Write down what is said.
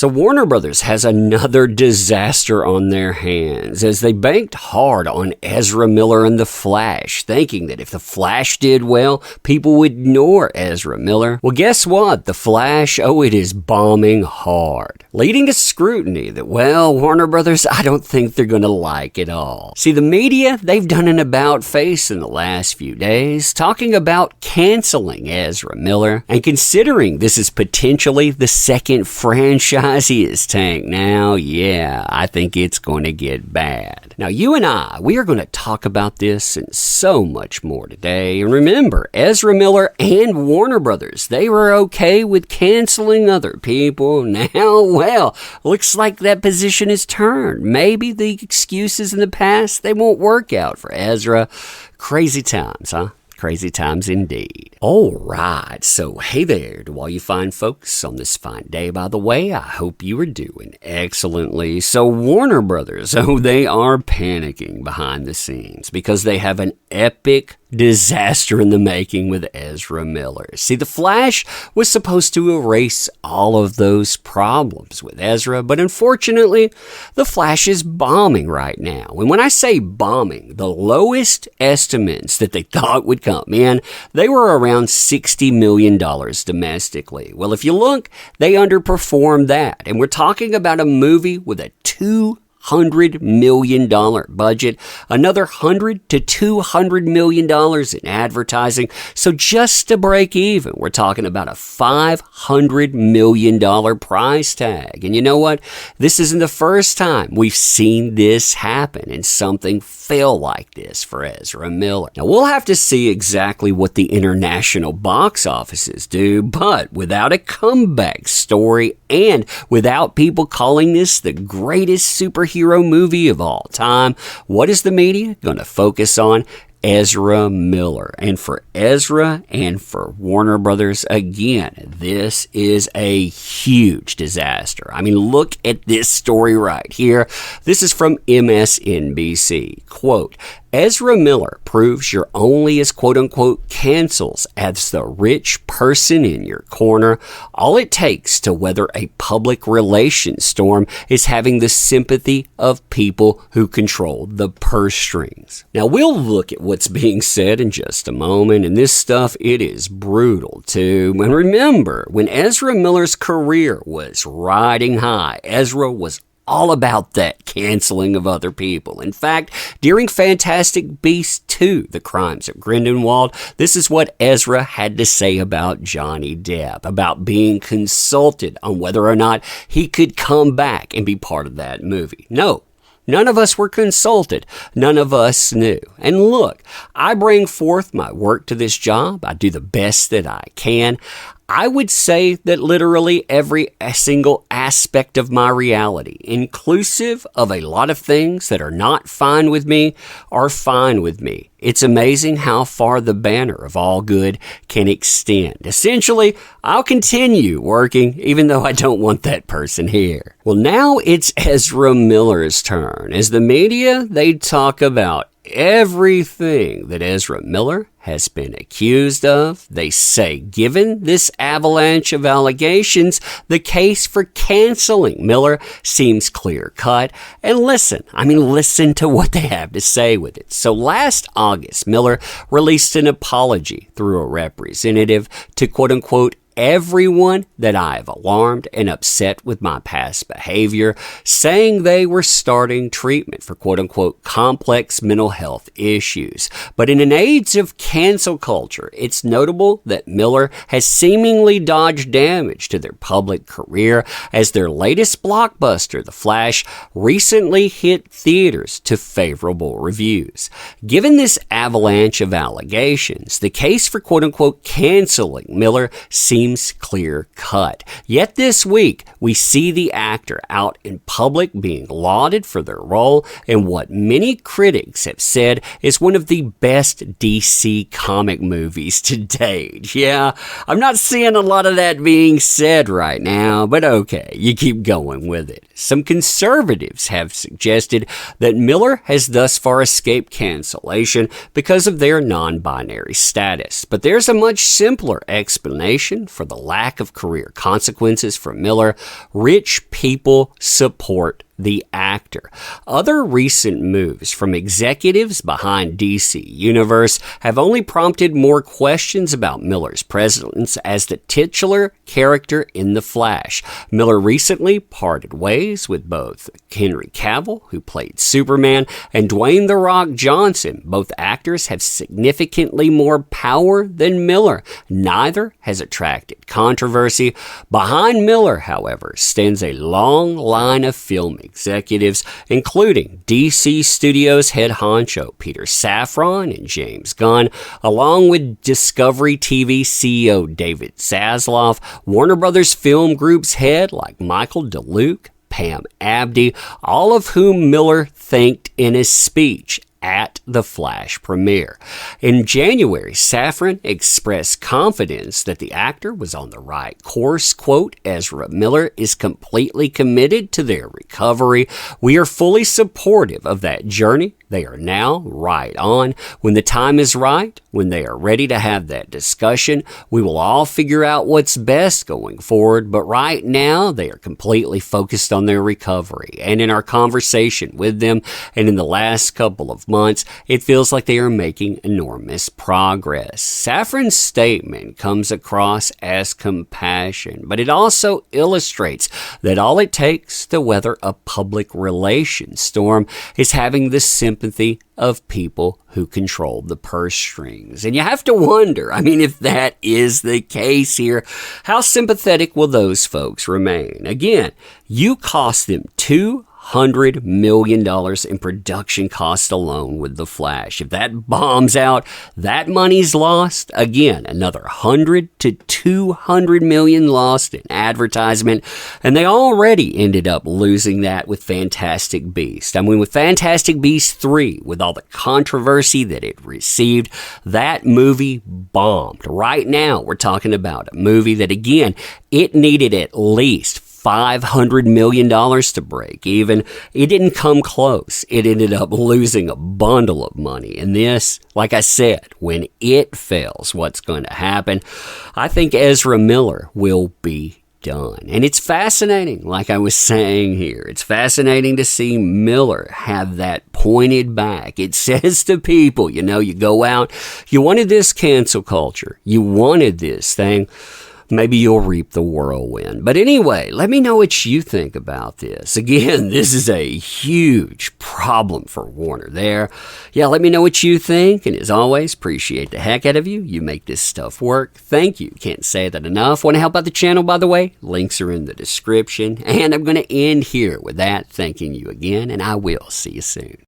So Warner Brothers has another disaster on their hands as they banked hard on Ezra Miller and The Flash, thinking that if The Flash did well, people would ignore Ezra Miller. Well, guess what? The Flash, it is bombing hard, leading to scrutiny that, Warner Brothers, I don't think they're going to like at all. See, the media, they've done an about-face in the last few days, talking about canceling Ezra Miller, and considering this is potentially the second franchise he is tanked now, I think it's going to get bad. Now, you and we are going to talk about this and so much more today. And remember, Ezra Miller and Warner Brothers, they were okay with canceling other people. Now, looks like that position is turned. Maybe the excuses in the past, they won't work out for Ezra. Crazy times, huh? Crazy times indeed. All right, so hey there to all you fine folks on this fine day. By the way, I hope you are doing excellently. So Warner Brothers, they are panicking behind the scenes because they have an epic disaster in the making with Ezra Miller. See, The Flash was supposed to erase all of those problems with Ezra, but unfortunately, The Flash is bombing right now. And when I say bombing, the lowest estimates that they thought would come in, they were around $60 million domestically. Well, if you look, they underperformed that. And we're talking about a movie with a $200 million budget, another $100 to $200 million in advertising. So just to break even, we're talking about a $500 million price tag. And you know what? This isn't the first time we've seen this happen and something fail like this for Ezra Miller. Now, we'll have to see exactly what the international box offices do, but without a comeback story and without people calling this the greatest superhero movie of all time, what is the media going to focus on? Ezra Miller. And for Ezra and for Warner Brothers, again, this is a huge disaster. I mean, look at this story right here. This is from MSNBC. Quote, Ezra Miller proves you're only as quote-unquote cancels as the rich person in your corner. All it takes to weather a public relations storm is having the sympathy of people who control the purse strings. Now, we'll look at what's being said in just a moment, and this stuff, it is brutal too. And remember, when Ezra Miller's career was riding high, Ezra was all about that canceling of other people. In fact, during Fantastic Beasts 2, The Crimes of Grindelwald, this is what Ezra had to say about Johnny Depp, about being consulted on whether or not he could come back and be part of that movie. No. None of us were consulted. None of us knew. And look, I bring forth my work to this job. I do the best that I can. I would say that literally every single aspect of my reality, inclusive of a lot of things that are not fine with me, are fine with me. It's amazing how far the banner of all good can extend. Essentially, I'll continue working even though I don't want that person here. Well, now it's Ezra Miller's turn. As the media, they talk about everything that Ezra Miller has been accused of. They say, given this avalanche of allegations, the case for canceling Miller seems clear-cut. And listen to what they have to say with it. So last August, Miller released an apology through a representative to quote-unquote everyone that I have alarmed and upset with my past behavior, saying they were starting treatment for quote-unquote complex mental health issues. But in an age of cancel culture, it's notable that Miller has seemingly dodged damage to their public career as their latest blockbuster, The Flash, recently hit theaters to favorable reviews. Given this avalanche of allegations, the case for quote-unquote canceling Miller seems clear-cut. Yet this week, we see the actor out in public being lauded for their role in what many critics have said is one of the best DC comic movies to date. Yeah, I'm not seeing a lot of that being said right now, but okay, you keep going with it. Some conservatives have suggested that Miller has thus far escaped cancellation because of their non-binary status. But there's a much simpler explanation for the lack of career consequences for Miller, rich people support the actor. Other recent moves from executives behind DC Universe have only prompted more questions about Miller's presence as the titular character in The Flash. Miller recently parted ways with both Henry Cavill, who played Superman, and Dwayne "The Rock" Johnson. Both actors have significantly more power than Miller. Neither has attracted controversy. Behind Miller, however, stands a long line of film executives, including DC Studios head honcho Peter Safran and James Gunn, along with Discovery TV CEO David Zaslav, Warner Brothers Film Group's head like Michael DeLuca, Pam Abdi, all of whom Miller thanked in his speech at the Flash premiere. In January, Safran expressed confidence that the actor was on the right course. Quote, "Ezra Miller is completely committed to their recovery. We are fully supportive of that journey they are now right on. When the time is right, when they are ready to have that discussion, we will all figure out what's best going forward. But right now, they are completely focused on their recovery. And in our conversation with them, and in the last couple of months, it feels like they are making enormous progress." Safran's statement comes across as compassion, but it also illustrates that all it takes to weather a public relations storm is having the sympathy of people who control the purse strings. And you have to wonder, if that is the case here, how sympathetic will those folks remain? Again, you cost them $200 million in production cost alone with The Flash. If that bombs out, that money's lost. Again, another 100 to 200 million lost in advertisement. And they already ended up losing that with Fantastic Beasts. With Fantastic Beasts 3, with all the controversy that it received, that movie bombed. Right now, we're talking about a movie that, again, it needed at least $500 million to break even. It didn't come close. It ended up losing a bundle of money. And this, like I said, when it fails, what's going to happen? I think Ezra Miller will be done. And it's fascinating, like I was saying here. It's fascinating to see Miller have that pointed back. It says to people, you go out, you wanted this cancel culture. You wanted this thing. Maybe you'll reap the whirlwind. But anyway, let me know what you think about this. Again, this is a huge problem for Warner there. Yeah, let me know what you think. And as always, appreciate the heck out of you. You make this stuff work. Thank you. Can't say that enough. Want to help out the channel, by the way? Links are in the description. And I'm going to end here with that. Thanking you again, and I will see you soon.